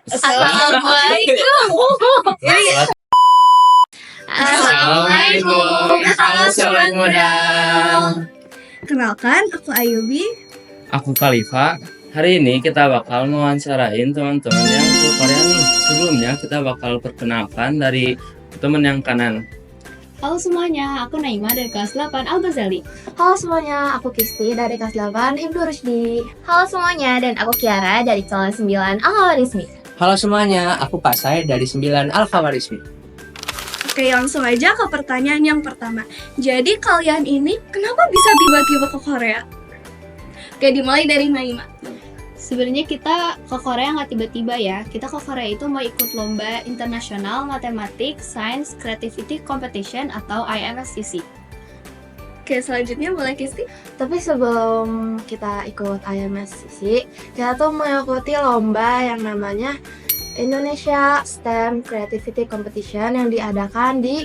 Assalamualaikum. Assalamualaikum. Halo sobat muda. Kenalkan, aku Ayubi. Aku Khalifa. Hari ini kita bakal mewawancarain teman-teman yang ke Korea nih. Sebelumnya kita bakal perkenalkan dari teman yang kanan. Halo semuanya, aku Naima dari kelas 8 Al-Ghazali. Halo semuanya, aku Kisti dari kelas 8 Ibnu Rusdi. Halo semuanya, dan aku Kiara dari kelas 9 Al-Khawarizmi. Halo semuanya, aku Pasai dari 9 Al-Khawarizmi. Oke, langsung aja ke pertanyaan yang pertama. Jadi kalian ini kenapa bisa tiba-tiba ke Korea? Oke, dimulai dari Naima. Sebenarnya kita ke Korea nggak tiba-tiba ya. Kita ke Korea itu mau ikut lomba internasional matematik, science, creativity competition atau IMSCC. Oke, selanjutnya boleh Kisti. Tapi sebelum kita ikut IMSCC, kita tuh mengikuti lomba yang namanya Indonesia STEM Creativity Competition yang diadakan di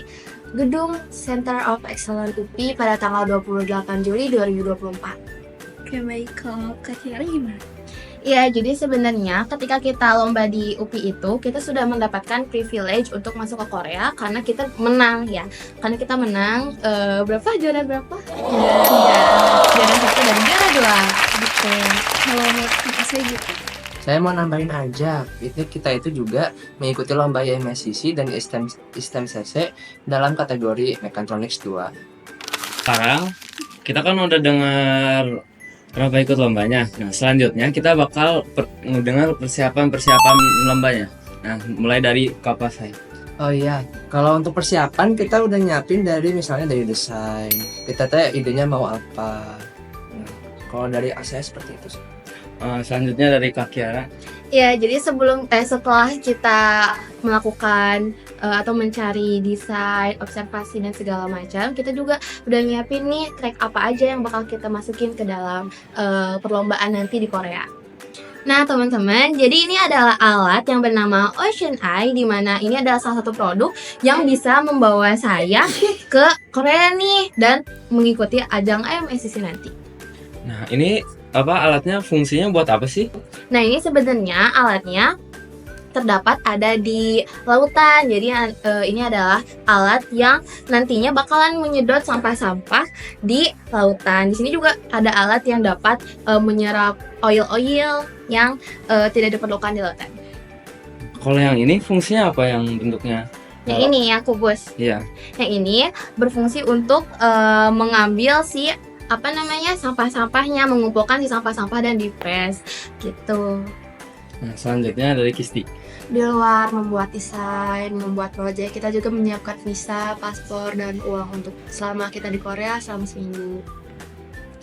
Gedung Center of Excellence UPI pada tanggal 28 Juli 2024. Oke, baik. Kalau Kak Kiara gimana? Ya, jadi sebenarnya ketika kita lomba di UPI itu, kita sudah mendapatkan privilege untuk masuk ke Korea karena kita menang ya. Karena kita menang, juara berapa? Juara 1 dan juara 2 gitu. Kalau menurut Kak saya gitu. Saya mau nambahin aja, kita itu juga mengikuti lomba IMSCC dan STEM CC dalam kategori Mechatronics 2. Sekarang kita kan udah dengar kenapa ikut lombanya. Nah, selanjutnya kita bakal mendengar persiapan lombanya. Nah, mulai dari Kak Pasai. Oh iya, kalau untuk persiapan kita udah nyiapin misalnya dari desain, kita teh idenya mau apa. Nah, kalau dari saya seperti itu sih. Selanjutnya dari Kak Kiara. Ya, jadi setelah kita melakukan atau mencari desain, observasi dan segala macam, kita juga udah nyiapin nih track apa aja yang bakal kita masukin ke dalam perlombaan nanti di Korea. Nah, teman-teman, jadi ini adalah alat yang bernama Ocean Eye, di mana ini adalah salah satu produk yang bisa membawa saya ke Korea nih dan mengikuti ajang IMSCC nanti. Nah, ini alatnya fungsinya buat apa sih? Nah, ini sebenarnya alatnya terdapat ada di lautan. Jadi ini adalah alat yang nantinya bakalan menyedot sampah-sampah di lautan. Di sini juga ada alat yang dapat menyerap oil-oil yang tidak diperlukan di lautan. Kalau yang ini fungsinya apa yang bentuknya? Yang ini ya, kubus. Iya. Yang ini berfungsi untuk mengambil sampah-sampahnya, mengumpulkan si sampah-sampah dan dipres gitu. Nah, selanjutnya dari Kisti. Di luar membuat desain, membuat proyek, kita juga menyiapkan visa, paspor, dan uang untuk selama kita di Korea selama seminggu.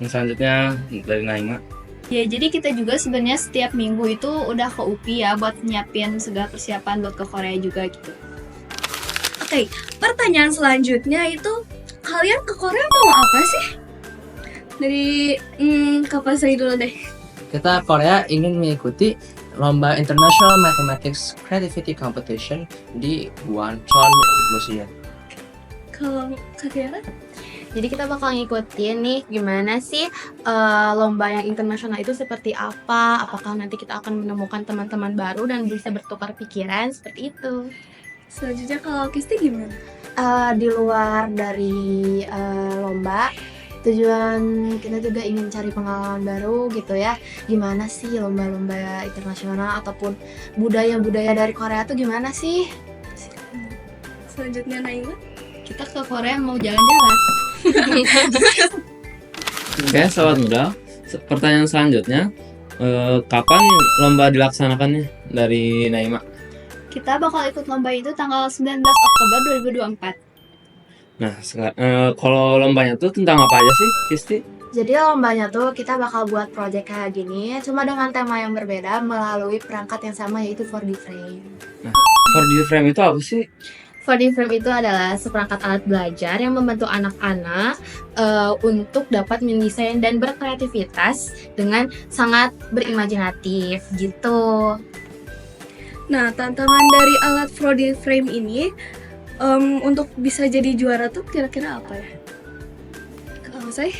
Yang selanjutnya dari Naima. Ya, jadi kita juga sebenarnya setiap minggu itu udah ke UPI ya buat nyiapin segala persiapan buat ke Korea juga gitu. Oke, pertanyaan selanjutnya itu kalian ke Korea mau apa sih? Dari Kak Pasai dulu deh. Kita Korea ingin mengikuti lomba International Mathematics Creativity Competition di Gwancheon Museum. Kalau Kak Kiara? Jadi kita bakal ngikutin nih gimana sih lomba yang internasional itu seperti apa. Apakah nanti kita akan menemukan teman-teman baru dan bisa bertukar pikiran seperti itu. Selanjutnya kalau Kisti gimana? Di luar dari lomba, tujuan kita juga ingin cari pengalaman baru gitu ya. Gimana sih lomba-lomba internasional ataupun budaya-budaya dari Korea tuh gimana sih? Selanjutnya Naima. Kita ke Korea mau jalan-jalan. Oke, sobat muda. Pertanyaan selanjutnya, kapan lomba dilaksanakannya dari Naima? Kita bakal ikut lomba itu tanggal 19 Oktober 2024. Nah, kalau lombanya tuh tentang apa aja sih, Kisti? Jadi lombanya tuh kita bakal buat project kayak gini, cuma dengan tema yang berbeda melalui perangkat yang sama, yaitu 4D frame. Nah, 4D frame itu apa sih? 4D frame itu adalah seperangkat alat belajar yang membantu anak-anak untuk dapat mendesain dan berkreativitas dengan sangat berimajinatif gitu. Nah, tantangan dari alat 4D frame ini untuk bisa jadi juara tuh kira-kira apa ya? Kalau saya?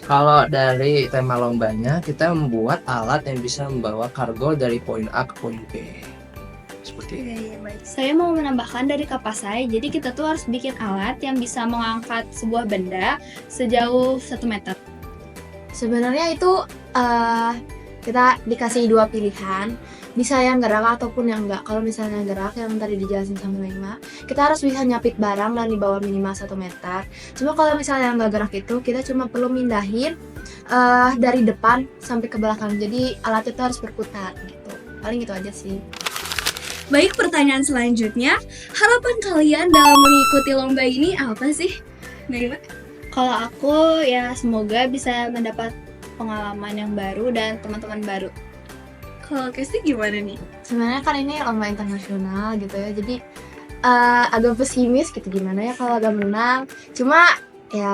Kalau dari tema lombanya, kita membuat alat yang bisa membawa kargo dari poin A ke poin B. Seperti itu. Saya mau menambahkan dari Kapasai, jadi kita tuh harus bikin alat yang bisa mengangkat sebuah benda sejauh 1 meter. Sebenarnya itu kita dikasih 2 pilihan, bisa yang gerak ataupun yang enggak. Kalau misalnya gerak yang tadi dijelasin sama Naima, kita harus bisa nyapit barang dan dibawa minimal 1 meter. Cuma kalau misalnya yang enggak gerak itu, kita cuma perlu mindahin dari depan sampai ke belakang. Jadi alat itu harus berputar gitu. Paling itu aja sih. Baik, pertanyaan selanjutnya, harapan kalian dalam mengikuti lomba ini apa sih? Naima? Kalau aku ya semoga bisa mendapat pengalaman yang baru dan teman-teman baru. Kalau Kesti gimana nih? Sebenarnya kan ini lomba internasional gitu ya, jadi agak pesimis gitu, gimana ya kalau agak menang. Cuma ya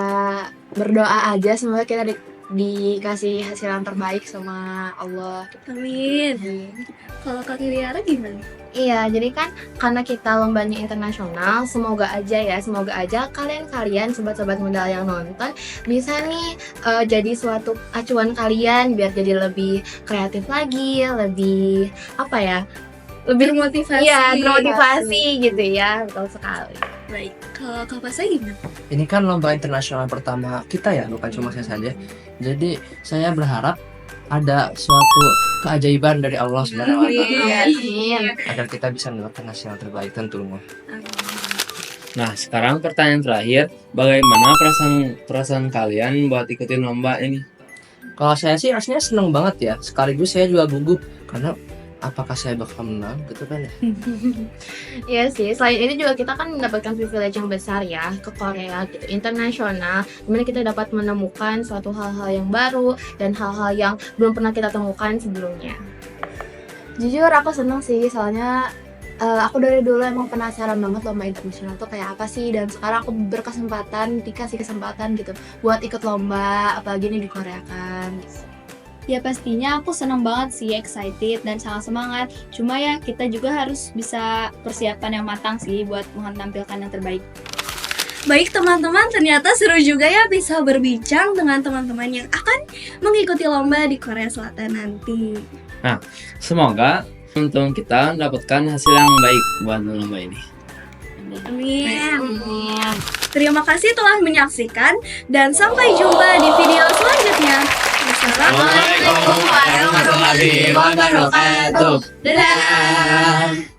berdoa aja, semoga kita dikasih hasil yang terbaik sama Allah. Amin. Kalau Kak Kiriara gimana? Iya, jadi kan karena kita lombanya internasional, semoga aja kalian sobat-sobat muda yang nonton bisa nih jadi suatu acuan kalian biar jadi lebih kreatif lagi, lebih apa ya? Lebih Termotivasi. Iya, termotivasi gitu ya, betul sekali. Baik, kalau Kak Pasai gimana? Ini kan lomba internasional pertama kita ya, bukan cuma saya saja. Jadi saya berharap ada suatu keajaiban dari Allah Subhanahu wa Ta'ala Amin. agar kita bisa mendapatkan hasil yang terbaik tentunya. Nah, sekarang pertanyaan terakhir, bagaimana perasaan kalian buat ikutin lomba ini? Kalau saya sih rasanya seneng banget ya, sekaligus saya juga gugup karena apakah saya bakal menang gitu kan ya. Iya sih, selain itu juga kita kan mendapatkan privilege yang besar ya ke Korea gitu, internasional, dimana kita dapat menemukan suatu hal-hal yang baru dan hal-hal yang belum pernah kita temukan sebelumnya. Jujur aku seneng sih, soalnya aku dari dulu emang penasaran banget lomba internasional tuh kayak apa sih, dan sekarang aku dikasih kesempatan gitu buat ikut lomba, apalagi ini di Korea kan gitu. Ya pastinya aku senang banget sih, excited dan sangat semangat. Cuma ya kita juga harus bisa persiapan yang matang sih buat menampilkan yang terbaik. Baik teman-teman, ternyata seru juga ya bisa berbincang dengan teman-teman yang akan mengikuti lomba di Korea Selatan nanti. Semoga untuk kita mendapatkan hasil yang baik buat lomba ini. Amin. Terima kasih telah menyaksikan dan sampai jumpa di video selanjutnya. Wassalamualaikum warahmatullahi wabarakatuh. Dadah. Dadah.